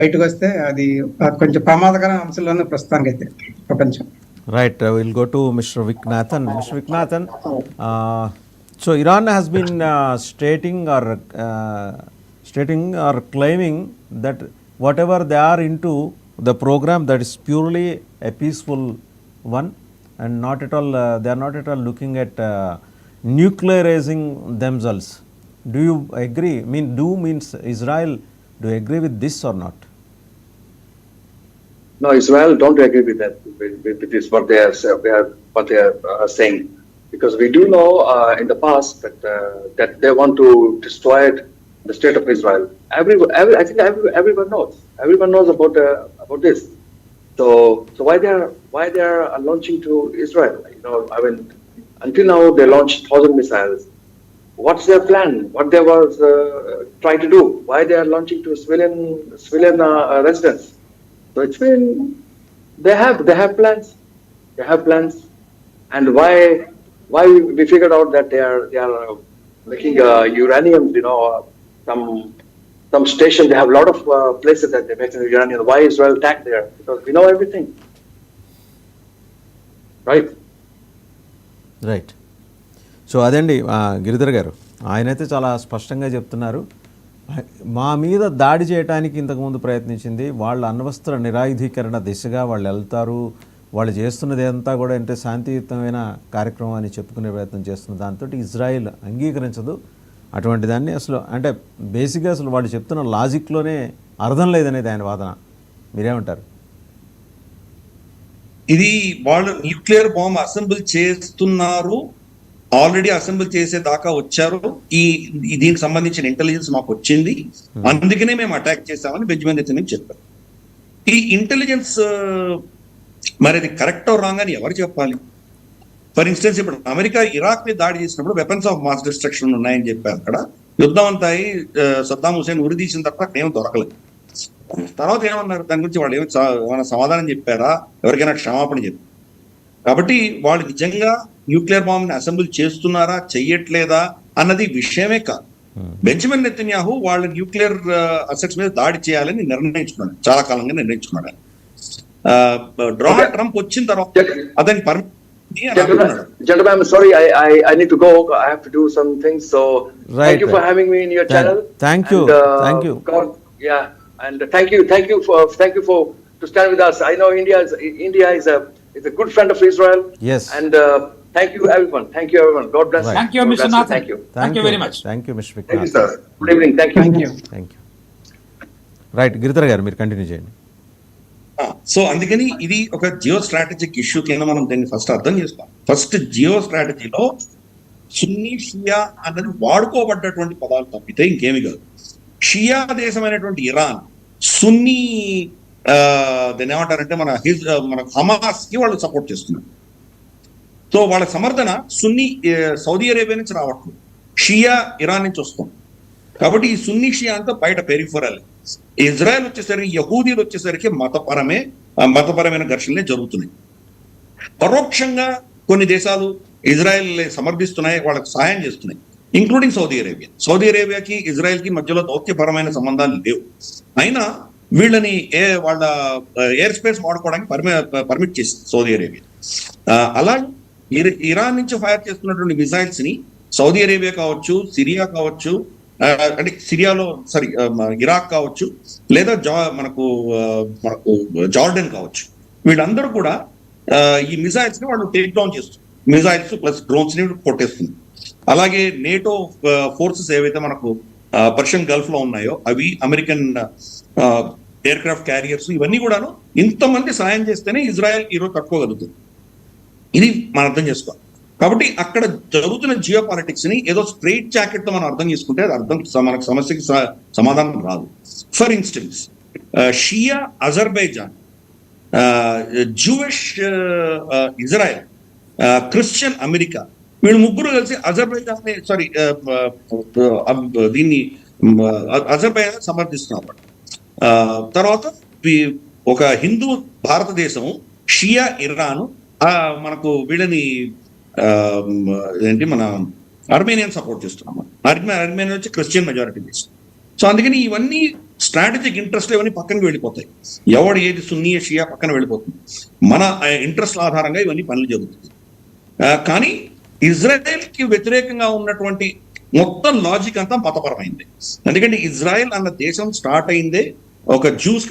బయటకు వస్తే అది కొంచెం ప్రమాదకర అంశాలను ప్రస్తుతానికి అయితే ప్రపంచం. Right, we'll go to Mr. Viknathan. Mr. Viknathan, so Iran has been stating or claiming that whatever they are into the program, that is purely a peaceful one, and not at all they are not at all looking at nuclearizing themselves. Do you agree? Means Israel, do you agree with this or not? No, Israel don't agree with that. With this, what they are saying, because we do know in the past that they want to destroy the state of Israel. I think everyone knows. Everyone knows about this. So why they are launching to Israel? I mean, until now they launched 1,000 missiles. What's their plan? What they was trying to do? Why they are launching to civilian residents? So it's been they have plans. They have plans, and why we figured out that they are making uranium. Some station. They have a lot of places that they make uranium. Why Israel attacked there? Because we know everything, right? Right. So అదండి గిరిధర్ గారు, ఆయనైతే చాలా స్పష్టంగా చెప్తున్నారు. మా మీద దాడి చేయడానికి ఇంతకుముందు ప్రయత్నించింది, వాళ్ళ అణ్వస్త్ర నిరాయుధీకరణ దిశగా వాళ్ళు వెళ్తారు, వాళ్ళు చేస్తున్నది అంతా కూడా అంటే శాంతియుతమైన కార్యక్రమం అని చెప్పుకునే ప్రయత్నం చేస్తున్న దాంతో ఇజ్రాయిల్ అంగీకరించదు. అటువంటి దాన్ని అసలు అంటే బేసిక్గా అసలు వాళ్ళు చెప్తున్న లాజిక్లోనే అర్థం లేదనేది ఆయన వాదన. మీరేమంటారు? ఇది వాళ్ళు న్యూక్లియర్ బాంబ్ అసెంబుల్ చేస్తున్నారు, ఆల్రెడీ అసెంబుల్ చేసే దాకా వచ్చారు, దీనికి సంబంధించిన ఇంటెలిజెన్స్ మాకు వచ్చింది, అందుకనే మేము అటాక్ చేశామని బెంజమిన్ నెతన్యాహు చెప్పారు. ఈ ఇంటెలిజెన్స్ మరి అది కరెక్ట్ రాంగ్ అని ఎవరు చెప్పాలి? ఫర్ ఇన్స్టెన్స్ ఇప్పుడు అమెరికా ఇరాక్ మీద దాడి చేసినప్పుడు వెపన్స్ ఆఫ్ మాస్ డిస్ట్రక్షన్ ఉన్నాయని చెప్పారు. అక్కడ యుద్ధం అంతా సద్దాం హుసేన్ ఉరి తీసిన తర్వాత అక్కడ ఏమో దొరకలేదు. తర్వాత ఏమన్నారు దాని గురించి? వాళ్ళు ఏమైనా సమాధానం చెప్పారా? ఎవరికైనా క్షమాపణ చెప్పారు? కాబట్టి వాళ్ళు నిజంగా న్యూక్లియర్ బాంబ్ ని అసెంబుల్ చేస్తున్నారా చెయ్యట్లేదా అన్నది విషయమే కాదు. బెంజమిన్ నెతన్యాహు వాళ్ళ న్యూక్లియర్ అసెట్స్ మీద దాడి చేయాలని నిర్ణయించుకున్నాడు, చాలా కాలంగా నిర్ణయించుకున్నాడు. డొనాల్డ్ ట్రంప్ వచ్చిన తర్వాత అతని permission. Gentlemen, I'm sorry, I need to go. I have to do some things. So thank you for having me in your channel. Thank you. Thank you. God, yeah, and thank you for to stand with us. I know India is a good friend of Israel. Yes. And thank you everyone. God bless. Right. Thank you, Mr. Nathan. Thank you very much. Thank you, Mr. Thank you, Viknathan. sir. Good evening. Thank you. Thank you. Right, Giridhar గారు మీరు continue చేయండి. So అందుకని ఇది ఒక Jio strategic issue కింద మనం దీన్ని first అర్థం చేసుకోవాలి. ఫస్ట్ జియో స్ట్రాటజీలో సున్నీ షియా అన్నది వాడుకోబడ్డటువంటి పదాలు తప్పితే ఇంకేమి కాదు. షియా దేశమైనటువంటి ఇరాన్ సున్నీ దాన్ని ఏమంటారంటే మన హమాస్ కి వాళ్ళు సపోర్ట్ చేస్తున్నారు. సో వాళ్ళ సమర్థన సున్నీ సౌదీ అరేబియా నుంచి రావట్లేదు, షియా ఇరాన్ నుంచి వస్తుంది. కాబట్టి ఈ సున్నీ షియా అంతా బయట పెరిఫరల్. ఇజ్రాయెల్ వచ్చేసరికి, యహూదీలు వచ్చేసరికి మతపరమైన ఘర్షణలే జరుగుతున్నాయి. పరోక్షంగా కొన్ని దేశాలు ఇజ్రాయెల్ సమర్థిస్తున్నాయి, వాళ్ళకి సహాయం చేస్తున్నాయి, ఇంక్లూడింగ్ సౌదీ అరేబియా. సౌదీ అరేబియాకి ఇజ్రాయెల్ కి మధ్యలో దౌత్యపరమైన సంబంధాలు లేవు, అయినా వీళ్ళని వాళ్ళ ఎయిర్ స్పేస్ వాడుకోవడానికి పర్మిట్ చేసింది సౌదీ అరేబియా. అలాగే ఇరాన్ నుంచి ఫైర్ చేస్తున్నటువంటి మిసైల్స్ ని సౌదీ అరేబియా కావచ్చు, సిరియా కావచ్చు, అంటే సిరియాలో ఇరాక్ కావచ్చు, లేదా మనకు జార్డన్ కావచ్చు, వీళ్ళందరూ కూడా ఈ మిసైల్స్ ని వాళ్ళు టేక్ డౌన్ చేస్తున్నారు. మిసైల్స్ ప్లస్ డ్రోన్స్ ని కొట్టేస్తుంది. అలాగే నేటో ఫోర్సెస్ ఏవైతే మనకు పర్షియన్ గల్ఫ్ లో ఉన్నాయో అవి, అమెరికన్ ఎయిర్ క్రాఫ్ట్ క్యారియర్స్, ఇవన్నీ కూడాను ఇంతమంది సాయం చేస్తేనే ఇజ్రాయెల్ ఈరోజు తట్టుకోగలుగుతుంది. ఇది మనం అర్థం చేసుకోవాలి. కాబట్టి అక్కడ జరుగుతున్న జియో పాలిటిక్స్ ని ఏదో స్ట్రైట్ జాకెట్ తో మనం అర్థం చేసుకుంటే అది మనకు సమస్యకి సమాధానం రాదు. For instance Shia Azerbaijan, Jewish Israel, Christian America, వీళ్ళు ముగ్గురు కలిసి దీన్ని అజర్బైజాన్ సమర్థిస్తున్నారు. తర్వాత ఒక హిందూ భారతదేశము, షియా ఇరాన్, మనకు వీళ్ళని మన అర్మేనియన్ సపోర్ట్ చేస్తున్నాం. అర్మేనియన్ వచ్చి క్రిస్టియన్ మెజారిటీ దేశం. సో అందుకని ఇవన్నీ స్ట్రాటజిక్ ఇంట్రెస్ట్ ఇవన్నీ పక్కనకి వెళ్ళిపోతాయి. ఎవడు ఏది సున్నీ షియా పక్కన వెళ్ళిపోతుంది. మన ఇంట్రెస్ట్ల ఆధారంగా ఇవన్నీ పనులు జరుగుతుంది. కానీ ఇజ్రాయెల్ కి వ్యతిరేకంగా ఉన్నటువంటి మొత్తం లాజిక్ అంతా మతపరమైంది. ఎందుకంటే ఇజ్రాయెల్ అన్న దేశం స్టార్ట్ అయిందే ఒక జ్యూస్